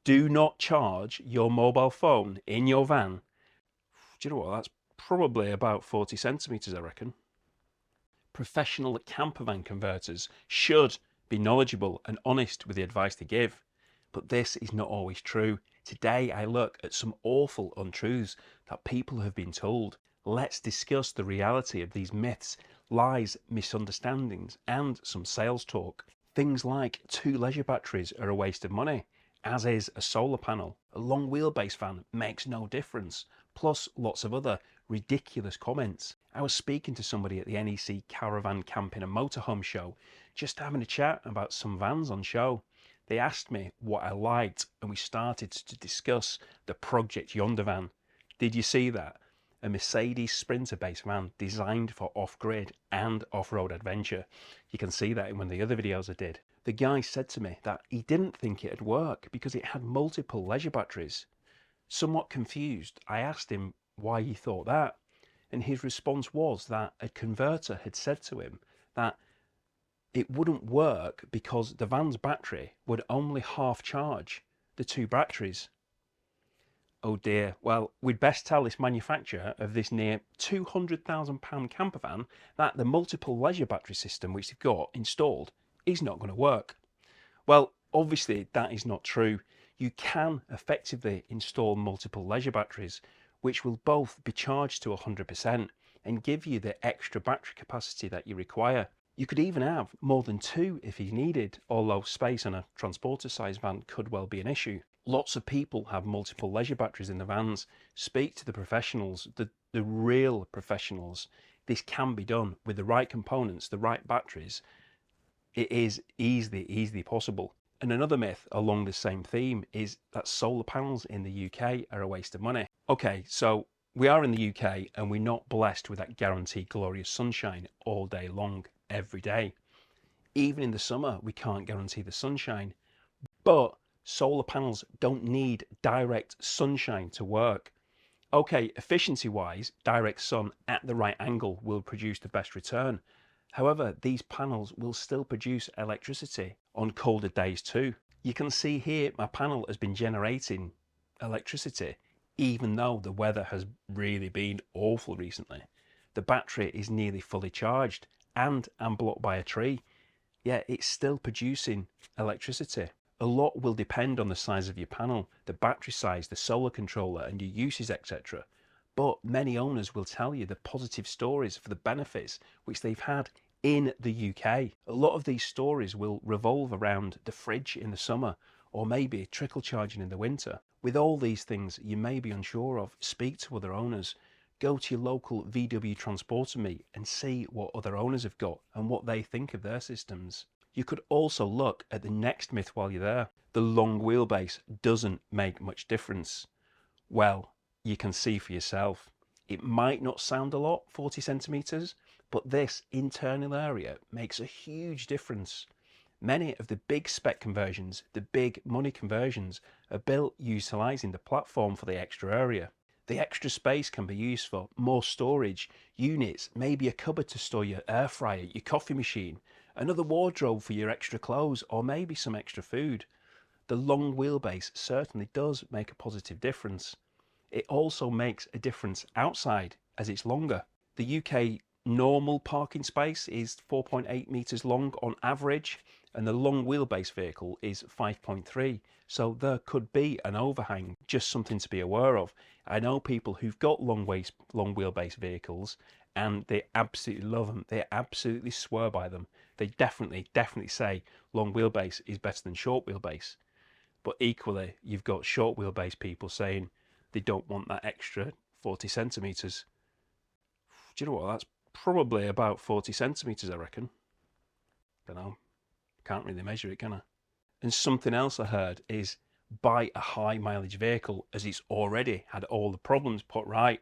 Do not charge your mobile phone in your van. Do you know what? That's probably about 40 centimeters, I reckon. Professional campervan converters should be knowledgeable and honest with the advice they give, but this is not always true. Today I look at some awful untruths that people have been told. Let's discuss the reality of these myths, lies, misunderstandings, and some sales talk. Things like 2 leisure batteries are a waste of money, as is a solar panel. A long wheelbase van makes no difference, plus lots of other ridiculous comments. I was speaking to somebody at the NEC Caravan Camping and Motorhome show, just having a chat about some vans on show. They asked me what I liked, and we started to discuss the Project Yonder van. Did you see that? A Mercedes Sprinter based van designed for off-grid and off-road adventure. You can see that in one of the other videos I did. The guy said to me that he didn't think it'd work because it had multiple leisure batteries. Somewhat confused, I asked him why he thought that, and his response was that a converter had said to him that it wouldn't work because the van's battery would only half charge the 2 batteries. Oh dear, well, we'd best tell this manufacturer of this near £200,000 campervan that the multiple leisure battery system which they've got installed is not going to work. Well, obviously that is not true. You can effectively install multiple leisure batteries which will both be charged to 100% and give you the extra battery capacity that you require. You could even have more than 2 if you needed, although space on a transporter size van could well be an issue. Lots of people have multiple leisure batteries in the vans. Speak to the professionals, the real professionals. This can be done with the right components, the right batteries. It is easily possible. And another myth along the same theme is that solar panels in the UK are a waste of money. Okay, so we are in the UK and we're not blessed with that guaranteed glorious sunshine all day long, every day. Even in the summer, we can't guarantee the sunshine. But solar panels don't need direct sunshine to work. Okay, efficiency wise, direct sun at the right angle will produce the best return. However, these panels will still produce electricity on colder days too. You can see here my panel has been generating electricity even though the weather has really been awful recently. The battery is nearly fully charged and I'm blocked by a tree, yet it's still producing electricity. A lot will depend on the size of your panel, the battery size, the solar controller and your uses, etc. But many owners will tell you the positive stories for the benefits which they've had in the UK. A lot of these stories will revolve around the fridge in the summer or maybe trickle charging in the winter. With all these things you may be unsure of, speak to other owners. Go to your local VW transporter meet and see what other owners have got and what they think of their systems. You could also look at the next myth while you're there. The long wheelbase doesn't make much difference. Well, you can see for yourself. It might not sound a lot, 40 centimeters, but this internal area makes a huge difference. Many of the big spec conversions, the big money conversions, are built utilising the platform for the extra area. The extra space can be used for more storage, units, maybe a cupboard to store your air fryer, your coffee machine, another wardrobe for your extra clothes, or maybe some extra food. The long wheelbase certainly does make a positive difference. It also makes a difference outside as it's longer. The UK normal parking space is 4.8 metres long on average, and the long wheelbase vehicle is 5.3. So there could be an overhang, just something to be aware of. I know people who've got long wheelbase vehicles and they absolutely love them. They absolutely swear by them. They definitely say long wheelbase is better than short wheelbase. But equally, you've got short wheelbase people saying they don't want that extra 40 centimeters. Do you know what? That's probably about 40 centimeters, I reckon. Don't know. Can't really measure it, can I? And something else I heard is buy a high mileage vehicle as it's already had all the problems put right.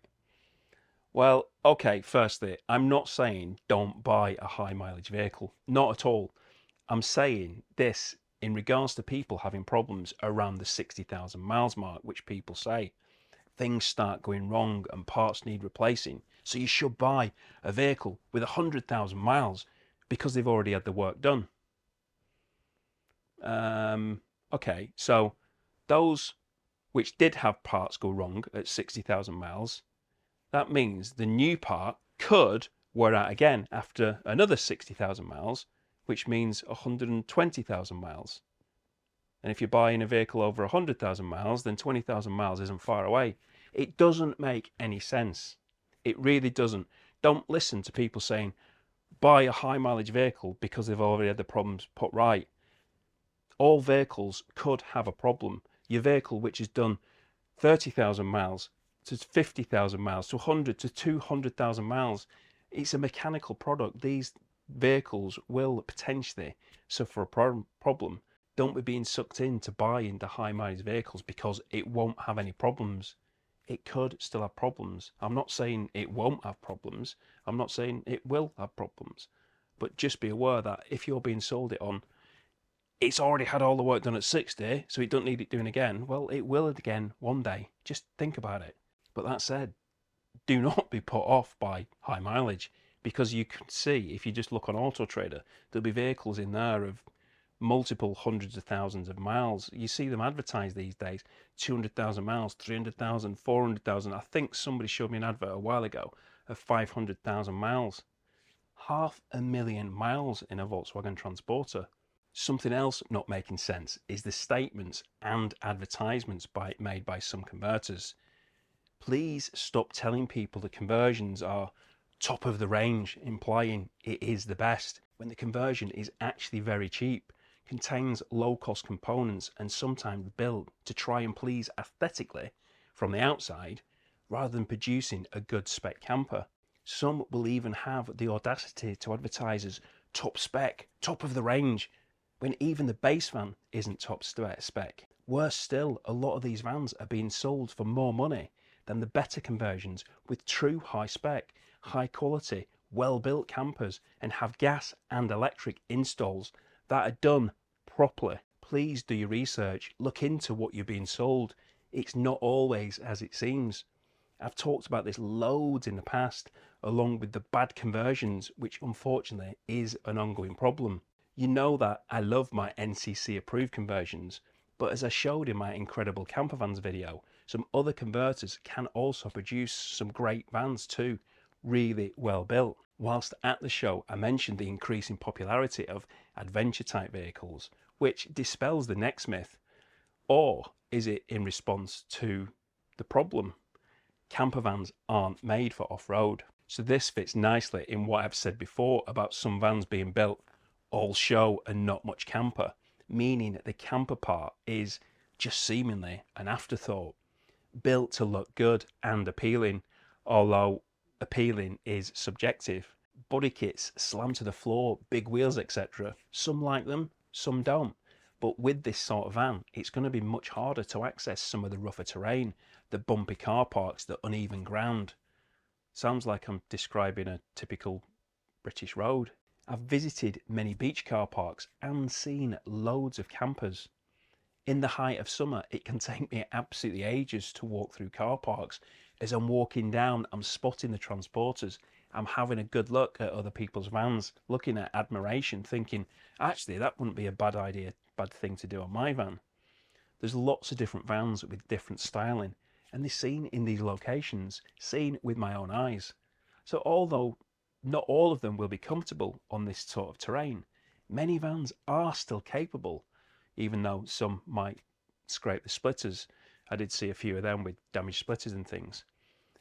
Well, okay, firstly, I'm not saying don't buy a high mileage vehicle. Not at all. I'm saying this in regards to people having problems around the 60,000 miles mark, which people say. Things start going wrong and parts need replacing. So you should buy a vehicle with 100,000 miles because they've already had the work done. Okay, so Those which did have parts go wrong at 60,000 miles, that means the new part could wear out again after another 60,000 miles, which means 120,000 miles. And if you're buying a vehicle over 100,000 miles, then 20,000 miles isn't far away. It doesn't make any sense. It really doesn't. Don't listen to people saying, buy a high mileage vehicle because they've already had the problems put right. All vehicles could have a problem. Your vehicle which has done 30,000 miles to 50,000 miles to 100 to 200,000 miles, it's a mechanical product. These vehicles will potentially suffer a problem. Don't be being sucked in to buy into high mileage vehicles because it won't have any problems. It could still have problems. I'm not saying it won't have problems. I'm not saying it will have problems. But just be aware that if you're being sold it on, it's already had all the work done at 60, so it don't need it doing again. Well, it will again one day. Just think about it. But that said, do not be put off by high mileage, because you can see, if you just look on Auto Trader, there'll be vehicles in there of multiple hundreds of thousands of miles. You see them advertised these days, 200,000 miles, 300,000, 400,000. I think somebody showed me an advert a while ago of 500,000 miles. 500,000 miles in a Volkswagen Transporter. Something else not making sense is the statements and advertisements made by some converters. Please stop telling people the conversions are top of the range, implying it is the best, when the conversion is actually very cheap, contains low-cost components, and sometimes built to try and please aesthetically from the outside, rather than producing a good spec camper. Some will even have the audacity to advertise as top spec, top of the range, when even the base van isn't top spec. Worse still, a lot of these vans are being sold for more money than the better conversions with true high spec, high quality, well built campers, and have gas and electric installs that are done properly. Please do your research, look into what you're being sold. It's not always as it seems. I've talked about this loads in the past, along with the bad conversions, which unfortunately is an ongoing problem. You know that I love my NCC approved conversions, but as I showed in my incredible Campervans video, some other converters can also produce some great vans too, really well built. Whilst at the show, I mentioned the increasing popularity of adventure type vehicles, which dispels the next myth. Or is it in response to the problem? Campervans aren't made for off-road. So this fits nicely in what I've said before about some vans being built all show and not much camper, meaning the camper part is just seemingly an afterthought, built to look good and appealing, although appealing is subjective. Body kits slammed to the floor, big wheels, etc. Some like them, some don't. But with this sort of van, it's going to be much harder to access some of the rougher terrain, the bumpy car parks, the uneven ground. Sounds like I'm describing a typical British road. I've visited many beach car parks and seen loads of campers. In the height of summer, it can take me absolutely ages to walk through car parks. As I'm walking down, I'm spotting the transporters. I'm having a good look at other people's vans, looking at admiration, thinking, actually, that wouldn't be a bad thing to do on my van. There's lots of different vans with different styling, and they're seen in these locations, seen with my own eyes. So although not all of them will be comfortable on this sort of terrain, many vans are still capable, even though some might scrape the splitters. I did see a few of them with damaged splitters and things.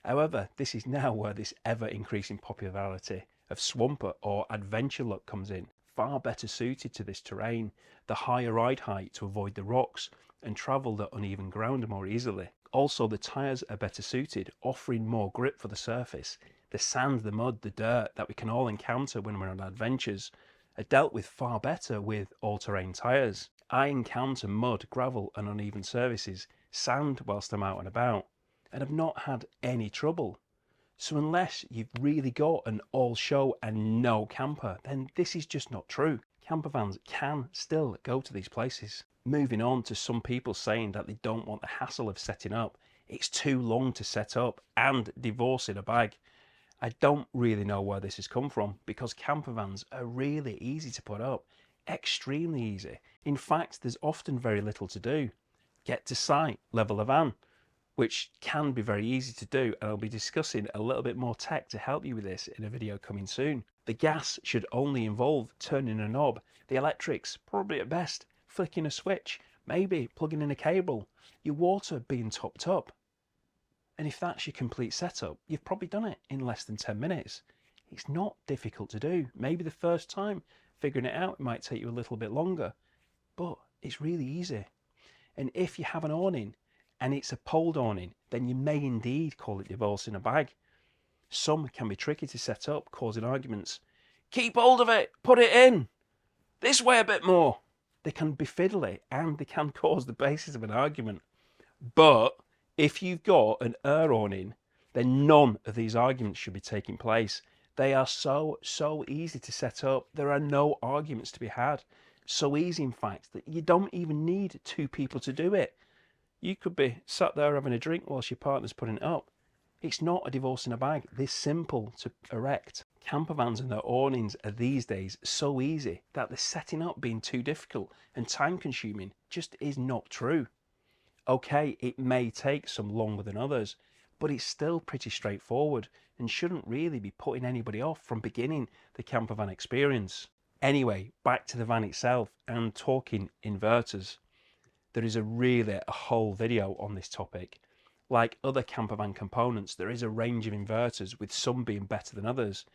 However, this is now where this ever-increasing popularity of swamper or adventure look comes in, far better suited to this terrain, the higher ride height to avoid the rocks and travel the uneven ground more easily. Also, the tyres are better suited, offering more grip for the surface. The sand, the mud, the dirt that we can all encounter when we're on adventures are dealt with far better with all-terrain tyres. I encounter mud, gravel and uneven surfaces, sand whilst I'm out and about, and have not had any trouble. So unless you've really got an all-show and no camper, then this is just not true. Campervans can still go to these places. Moving on to some people saying that they don't want the hassle of setting up. It's too long to set up and divorce in a bag. I don't really know where this has come from, because campervans are really easy to put up, extremely easy. In fact, there's often very little to do. get to site, level the van, which can be very easy to do, and I'll be discussing a little bit more tech to help you with this in a video coming soon. The gas should only involve turning a knob. The electrics, probably at best, flicking a switch, maybe plugging in a cable, your water being topped up. And if that's your complete setup, you've probably done it in less than 10 minutes. It's not difficult to do. Maybe the first time figuring it out, it might take you a little bit longer, but it's really easy. And if you have an awning and it's a poled awning, then you may indeed call it divorce in a bag. Some can be tricky to set up, causing arguments. Keep hold of it, put it in, this way a bit more. They can be fiddly and they can cause the basis of an argument. But if you've got an air awning, then none of these arguments should be taking place. They are so easy to set up. There are no arguments to be had. So easy, in fact, that you don't even need two people to do it. You could be sat there having a drink whilst your partner's putting it up. It's not a divorce in a bag. This simple to erect. Campervans and their awnings are these days so easy that the setting up being too difficult and time consuming just is not true. Okay, it may take some longer than others, but it's still pretty straightforward and shouldn't really be putting anybody off from beginning the campervan experience. Anyway, back to the van itself and talking inverters. There is a whole video on this topic. Like other campervan components, there is a range of inverters, with some being better than others.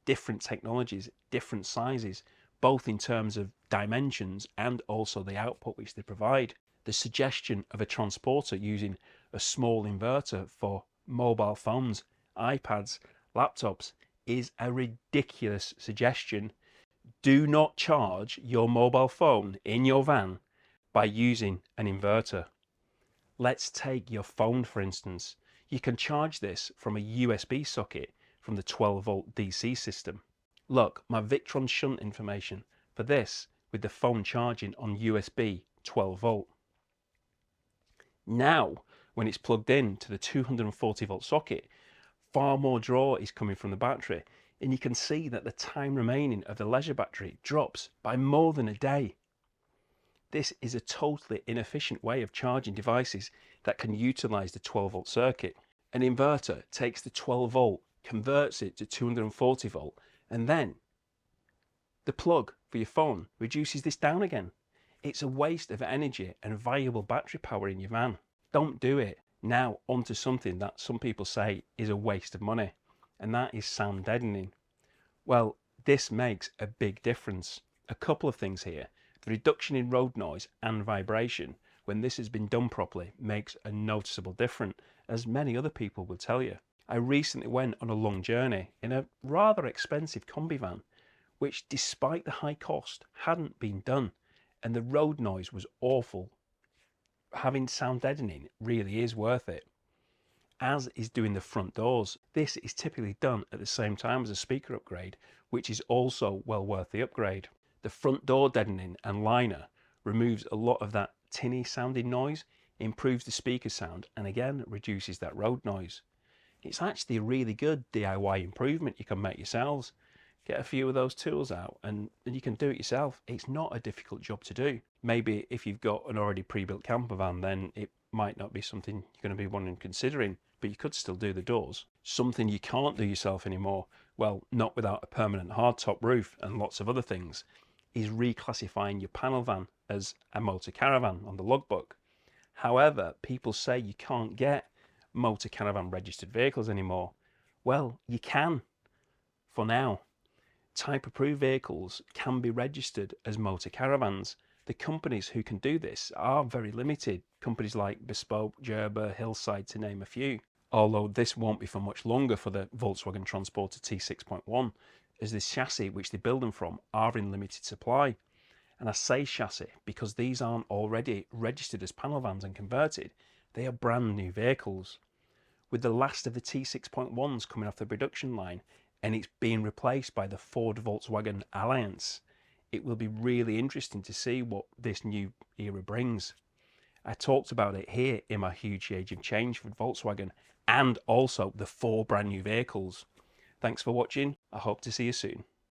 Different technologies, different sizes, both in terms of dimensions and also the output which they provide. The suggestion of a transporter using a small inverter for mobile phones, iPads, laptops is a ridiculous suggestion. Do not charge your mobile phone in your van by using an inverter. Let's take your phone for instance. You can charge this from a USB socket from the 12-volt DC system. Look, my Victron shunt information for this with the phone charging on USB 12-volt. Now, when it's plugged in to the 240-volt socket, far more draw is coming from the battery, and you can see that the time remaining of the leisure battery drops by more than a day. This is a totally inefficient way of charging devices that can utilize the 12-volt circuit. An inverter takes the 12-volt, converts it to 240-volt, and then the plug for your phone reduces this down again. It's a waste of energy and valuable battery power in your van. Don't do it. Now onto something that some people say is a waste of money, and that is sound deadening. Well, this makes a big difference. A couple of things here. The reduction in road noise and vibration, when this has been done properly, makes a noticeable difference, as many other people will tell you. I recently went on a long journey in a rather expensive Kombi van, which despite the high cost hadn't been done, and the road noise was awful. Having sound deadening really is worth it, as is doing the front doors. This is typically done at the same time as a speaker upgrade, which is also well worth the upgrade. The front door deadening and liner removes a lot of that tinny sounding noise, improves the speaker sound, and again reduces that road noise. It's actually a really good DIY improvement you can make yourselves. Get a few of those tools out and you can do it yourself. It's not a difficult job to do. Maybe if you've got an already pre-built camper van, then it might not be something you're going to be wanting considering, but you could still do the doors. Something you can't do yourself anymore, well, not without a permanent hardtop roof and lots of other things, is reclassifying your panel van as a motor caravan on the logbook. However, people say you can't get motor caravan registered vehicles anymore. Well, you can for now. Type approved vehicles can be registered as motor caravans. The companies who can do this are very limited. Companies like Bespoke, Gerber, Hillside, to name a few. Although this won't be for much longer for the Volkswagen Transporter T6.1, as this chassis which they build them from are in limited supply. And I say chassis because these aren't already registered as panel vans and converted. They are brand new vehicles. With the last of the T6.1s coming off the production line and it's being replaced by the Ford-Volkswagen Alliance, it will be really interesting to see what this new era brings. I talked about it here in my huge age of change for Volkswagen and also the 4 brand new vehicles. Thanks for watching. I hope to see you soon.